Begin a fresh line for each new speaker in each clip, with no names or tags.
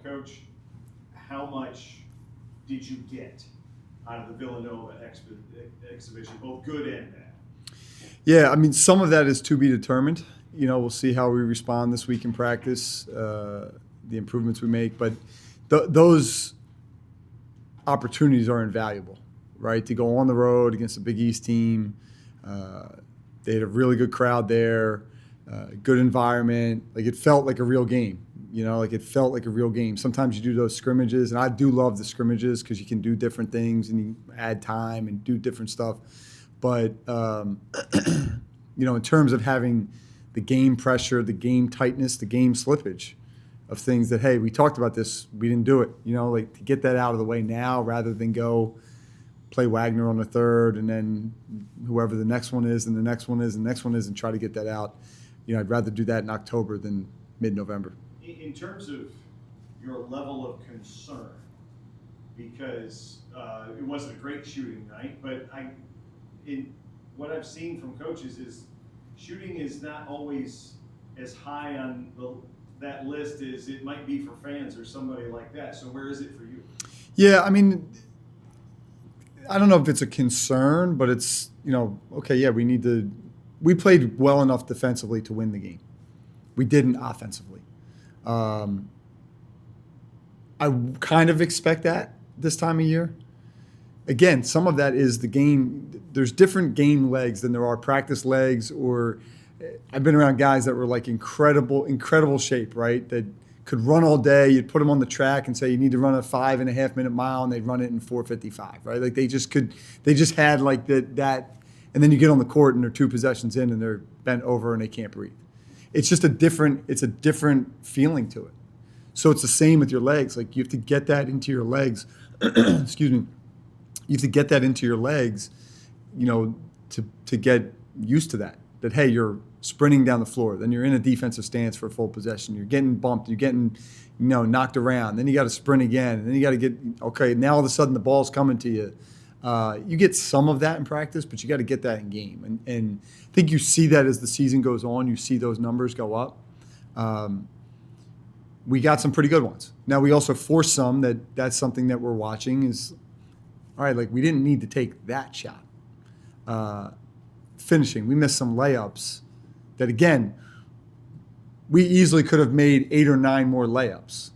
Coach, how much did you get out of the Villanova exhibition, both good and bad?
Yeah, I mean, some of that is to be determined. We'll see how we respond this week in practice, the improvements we make. But those opportunities are invaluable, right? To go on the road against a Big East team. They had a really good crowd there, good environment. Like, it felt like a real game. It felt like a real game. Sometimes you do those scrimmages, and I do love the scrimmages because you can do different things and you add time and do different stuff. But, in terms of having the game pressure, the game tightness, the game slippage of things that, hey, we talked about this, we didn't do it. To get that out of the way now rather than go play Wagner on the third and then whoever the next one is and the next one is and the next one is and try to get that out. I'd rather do that in October than mid-November.
In terms of your level of concern, because it wasn't a great shooting night, but what I've seen from coaches is shooting is not always as high on that list as it might be for fans or somebody like that. So where is it for you?
Yeah, I mean, I don't know if it's a concern, but it's, okay, yeah, we played well enough defensively to win the game. We didn't offensively. I kind of expect that this time of year. Again, some of that is the game. There's different game legs than there are practice legs, or I've been around guys that were like incredible shape, right? That could run all day. You'd put them on the track and say you need to run a 5.5 minute mile, and they'd run it in 4:55, right? Like they just had like that, and then you get on the court and they're 2 possessions in and they're bent over and they can't breathe. It's just a different feeling to it. So it's the same with your legs. Like, you have to get that into your legs. Excuse me. You have to get that into your legs, to get used to that. That, hey, you're sprinting down the floor. Then you're in a defensive stance for a full possession. You're getting bumped. You're getting, knocked around. Then you got to sprint again. And then you got to get, okay, now all of a sudden the ball's coming to you. You get some of that in practice, but you got to get that in game. And I think you see that as the season goes on. You see those numbers go up. We got some pretty good ones. Now, we also force some that's something that we're watching is, all right, like, we didn't need to take that shot. Finishing, we missed some layups that, again, we easily could have made 8 or 9 more layups.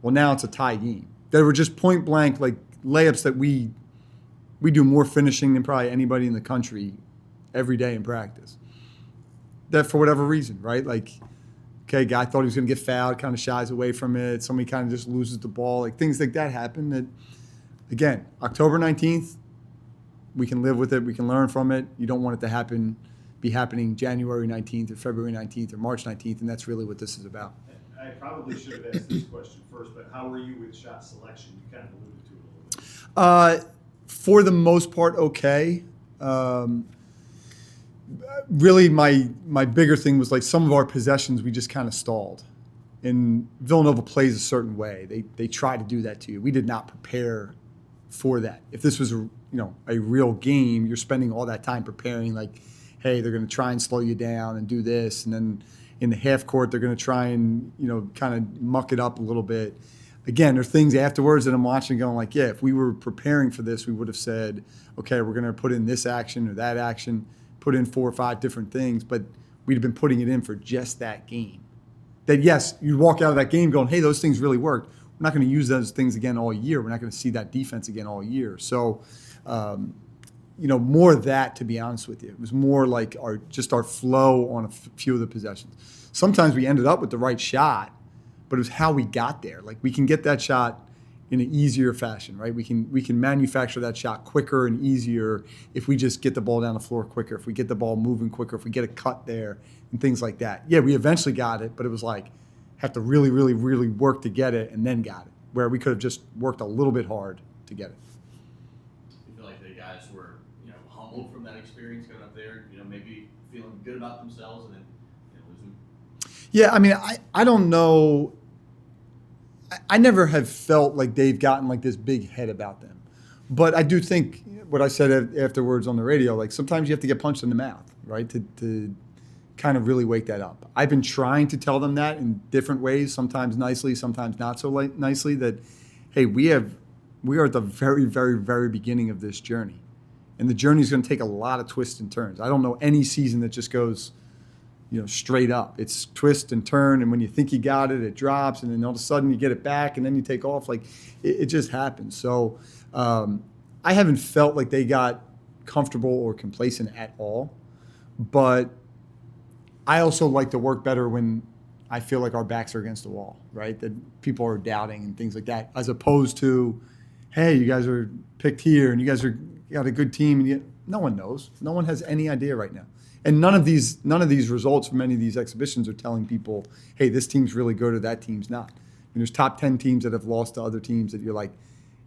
Well, now it's a tie game. They were just point blank, like, layups that we do more finishing than probably anybody in the country every day in practice. That for whatever reason, right? Like, okay, guy thought he was going to get fouled, kind of shies away from it. Somebody kind of just loses the ball. Like, things like that happen that, again, October 19th, we can live with it. We can learn from it. You don't want it to be happening January 19th or February 19th or March 19th, and that's really what this is about.
I probably should have asked this question first, but how were you with shot selection? You kind of alluded to it a little bit.
For the most part, okay. Really, my bigger thing was, like, some of our possessions we just kind of stalled. And Villanova plays a certain way. They try to do that to you. We did not prepare for that. If this was a real game, you're spending all that time preparing, like, hey, they're going to try and slow you down and do this, and then in the half court they're going to try and kind of muck it up a little bit. Again, there are things afterwards that I'm watching going like, yeah, if we were preparing for this, we would have said, okay, we're going to put in this action or that action, put in 4 or 5 different things, but we'd have been putting it in for just that game. That, yes, you'd walk out of that game going, hey, those things really worked. We're not going to use those things again all year. We're not going to see that defense again all year. So, more of that, to be honest with you. It was more like our flow on a few of the possessions. Sometimes we ended up with the right shot, but it was how we got there. Like, we can get that shot in an easier fashion, right? We can manufacture that shot quicker and easier if we just get the ball down the floor quicker, if we get the ball moving quicker, if we get a cut there and things like that. Yeah, we eventually got it, but it was like, have to really, really, really work to get it and then got it, where we could have just worked a little bit hard to get it.
You feel like the guys were, humbled from that experience going up there, maybe feeling good about themselves and then losing?
Yeah, I mean, I don't know. I never have felt like they've gotten like this big head about them. But I do think what I said afterwards on the radio, like, sometimes you have to get punched in the mouth, right, to kind of really wake that up. I've been trying to tell them that in different ways, sometimes nicely, sometimes not so nicely, that, hey, we are at the very, very, very beginning of this journey. And the journey is going to take a lot of twists and turns. I don't know any season that just goes, straight up. It's twist and turn, and when you think you got it, it drops, and then all of a sudden you get it back, and then you take off. Like, it just happens. So I haven't felt like they got comfortable or complacent at all. But I also like to work better when I feel like our backs are against the wall, right? That people are doubting and things like that, as opposed to, hey, you guys are picked here and you guys got a good team. And no one knows. No one has any idea right now. And none of these results from any of these exhibitions are telling people, hey, this team's really good or that team's not. And there's top 10 teams that have lost to other teams that you're like,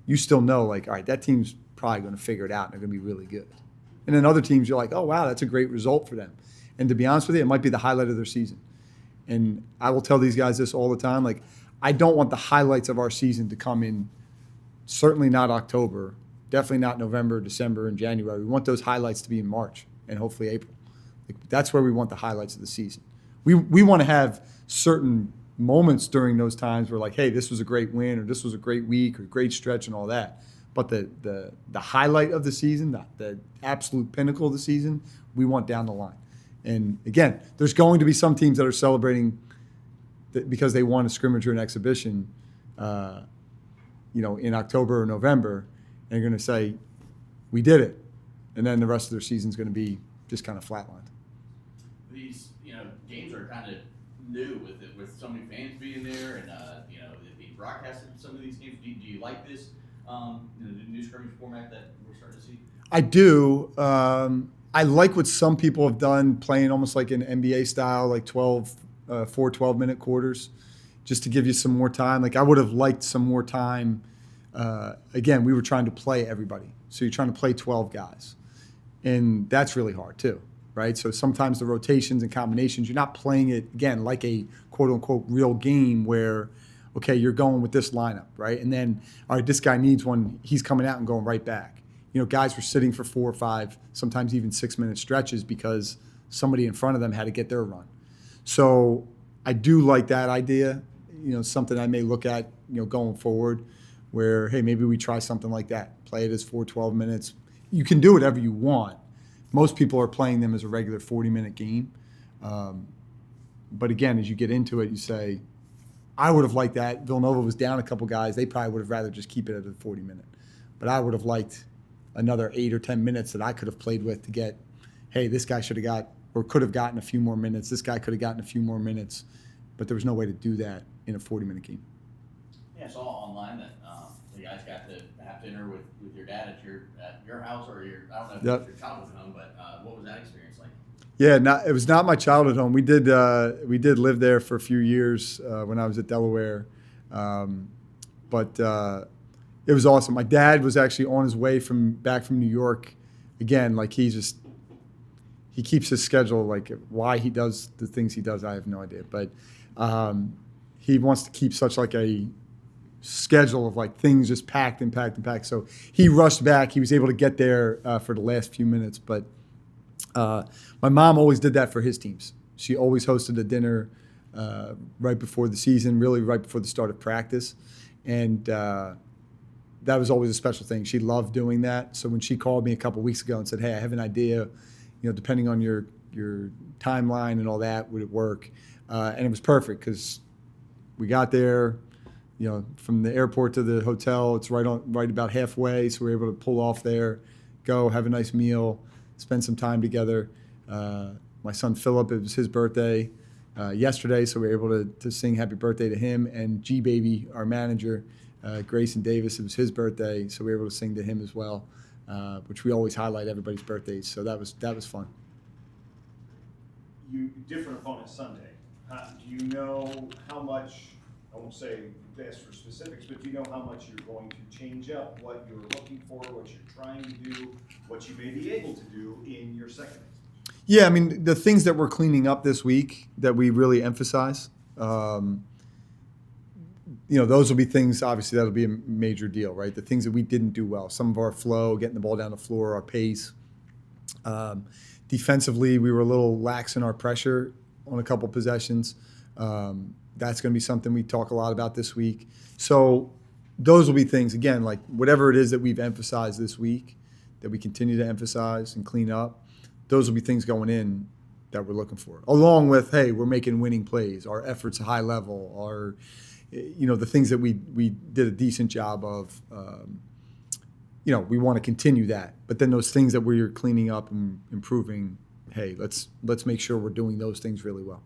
you still know, like, all right, that team's probably going to figure it out and they're going to be really good. And then other teams, you're like, oh, wow, that's a great result for them. And to be honest with you, it might be the highlight of their season. And I will tell these guys this all the time. Like, I don't want the highlights of our season to come in, certainly not October, definitely not November, December, and January. We want those highlights to be in March and hopefully April. Like, that's where we want the highlights of the season. We want to have certain moments during those times where, like, hey, this was a great win or this was a great week or great stretch and all that. But the highlight of the season, the absolute pinnacle of the season, we want down the line. And again, there's going to be some teams that are celebrating because they won a scrimmage or an exhibition, in October or November, and they're going to say, we did it. And then the rest of their season's going to be just kind of flatlined.
These, games are kind of new with so many fans being there and, it being broadcasted some of these games. Do you like this, the new scrimmage format that we're starting to see?
I do. I like what some people have done, playing almost like an NBA style, like 4 12-minute quarters, just to give you some more time. Like, I would have liked some more time. Again, we were trying to play everybody. So you're trying to play 12 guys. And that's really hard too, right? So sometimes the rotations and combinations, you're not playing it, again, like a quote-unquote real game where, okay, you're going with this lineup, right? And then, all right, this guy needs one. He's coming out and going right back. Guys were sitting for 4 or 5, sometimes even 6-minute stretches because somebody in front of them had to get their run. So I do like that idea, something I may look at, going forward where, hey, maybe we try something like that. Play it as 4 12 minutes. You can do whatever you want. Most people are playing them as a regular 40-minute game. But again, as you get into it, you say, I would have liked that. Villanova was down a couple guys. They probably would have rather just keep it at a 40-minute. But I would have liked another 8 or 10 minutes that I could have played with to get, hey, this guy should have got or could have gotten a few more minutes. This guy could have gotten a few more minutes. But there was no way to do that in a 40-minute game.
Yeah, I saw online that you guys got to have dinner with your dad at your house or I don't know if it was your childhood home, but what was that experience like?
Yeah, it was not my childhood home. We did live there for a few years when I was at Delaware, but it was awesome. My dad was actually on his way back from New York. Again, like he keeps his schedule. Like, why he does the things he does, I have no idea. But he wants to keep such like a schedule of like things just packed and packed and packed. So he rushed back. He was able to get there for the last few minutes. But my mom always did that for his teams. She always hosted a dinner right before the season, really right before the start of practice. And that was always a special thing. She loved doing that. So when she called me a couple weeks ago and said, hey, I have an idea, depending on your timeline and all that, would it work? And it was perfect because we got there, from the airport to the hotel, it's right about halfway. So we were able to pull off there, go have a nice meal, spend some time together. My son Philip, it was his birthday yesterday, so we were able to sing happy birthday to him. And G-Baby, our manager, Grayson Davis, it was his birthday, so we were able to sing to him as well, which we always highlight everybody's birthdays. So that was fun.
Different opponents Sunday. Do you know how much? I won't say ask for specifics, but do you know how much you're going to change up, what you're looking for, what you're trying to do, what you may be able to do in your second?
Yeah, I mean, the things that we're cleaning up this week that we really emphasize, those will be things, obviously, that'll be a major deal, right? The things that we didn't do well, some of our flow, getting the ball down the floor, our pace, Defensively, we were a little lax in our pressure on a couple possessions. That's going to be something we talk a lot about this week. So those will be things, again, like whatever it is that we've emphasized this week, that we continue to emphasize and clean up, those will be things going in that we're looking for. Along with, hey, we're making winning plays, our efforts at high level, our, the things that we did a decent job of. We want to continue that. But then those things that we're cleaning up and improving, hey, let's make sure we're doing those things really well.